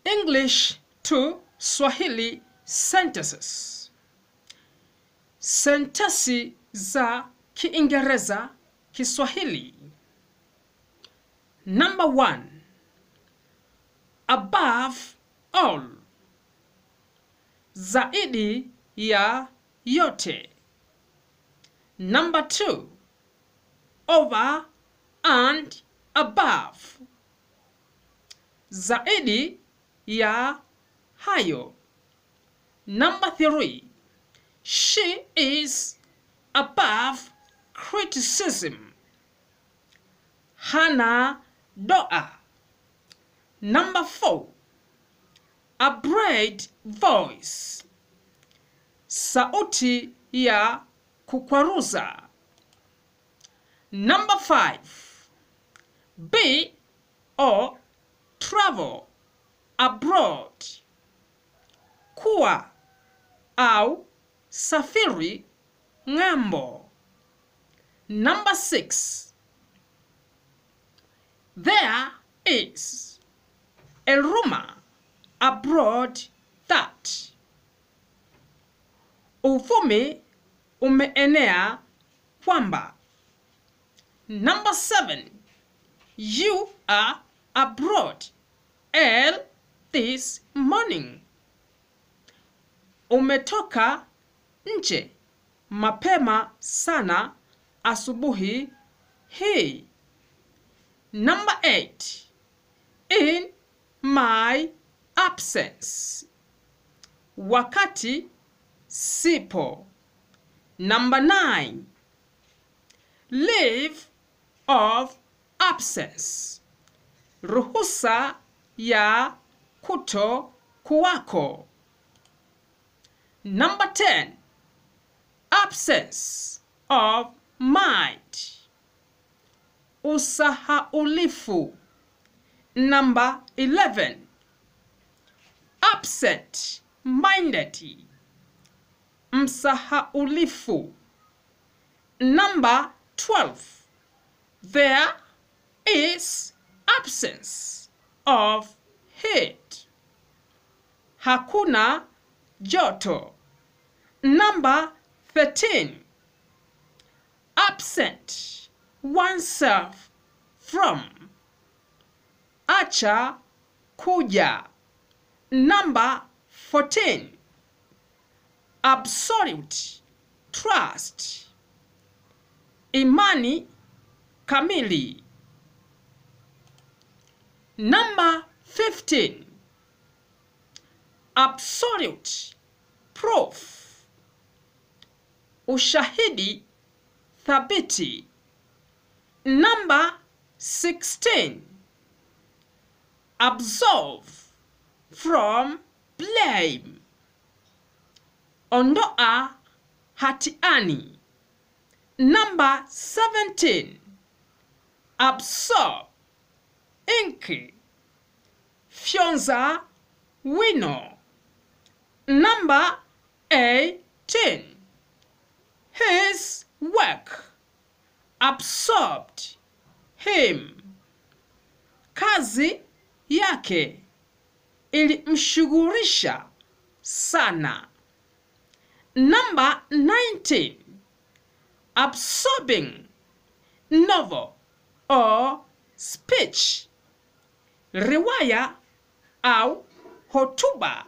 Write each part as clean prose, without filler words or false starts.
English to Swahili sentences. Sentensi za Kiingereza Kiswahili. Number 1. Above all. Zaidi ya yote. Number 2. Over and above. Zaidi ya hayo. Number 3. She is above criticism. Hana doa. Number 4. A bright voice. Sauti ya kukwaruza. Number 5. Be or travel abroad. Kuwa au safiri ng'ambo. Number 6. There is a rumor abroad that. Uvumi umeenea kwamba. Number 7. You are abroad early this morning. Umetoka nje mapema sana asubuhi hii. Number 8. In my absence. Wakati sipo. Number 9. Leave of absence. Ruhusa ya kuto kuwako. Number 10. Absence of mind. Usahaulifu. Number 11. Absent minded. Msahaulifu. Number 12. There is absence of heat. Hakuna joto. Number 13. Absent oneself from. Acha kuja. Number 14. Absolute trust. Imani kamili. Number 15. Absolute proof. Ushahidi thabiti. Number 16. Absolve from blame. Ondoa hatiani. Number 17. Absorb ink. Fyonza wino. Number 18. His work absorbed him. Kazi yake ilimshughulisha sana. Number 19. Absorbing novel or speech. Riwaya au hotuba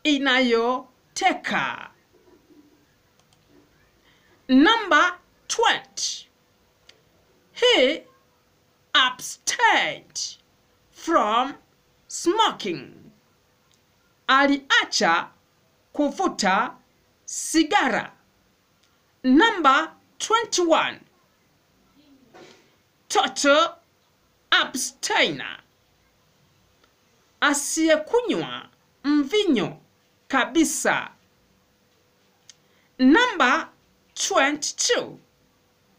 inayoteka. Number 20. He abstained from smoking. Aliacha kuvuta sigara. Number 21. Total abstainer. Asiyekunywa mvinyo kabisa. Number 22.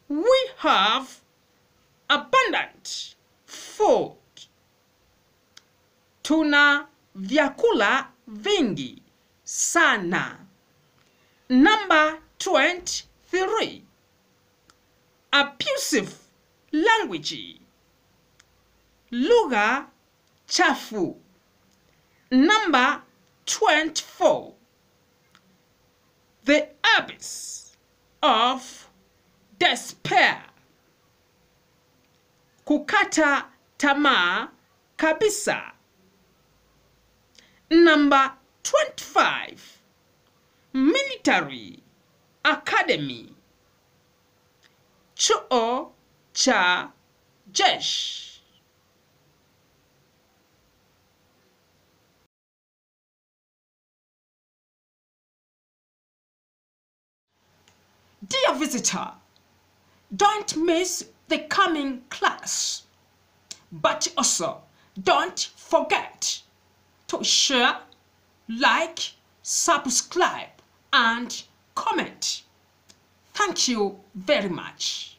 We have abundant food. Tuna vyakula vingi sana. Number 23. Abusive language. Lugha chafu. Number 24. The abyss of despair. Kukata tamaa kabisa. Number 25. Military Academy. Chuo cha jeshi. Dear visitor, don't miss the coming class, but also don't forget to share, like, subscribe, and comment. Thank you very much.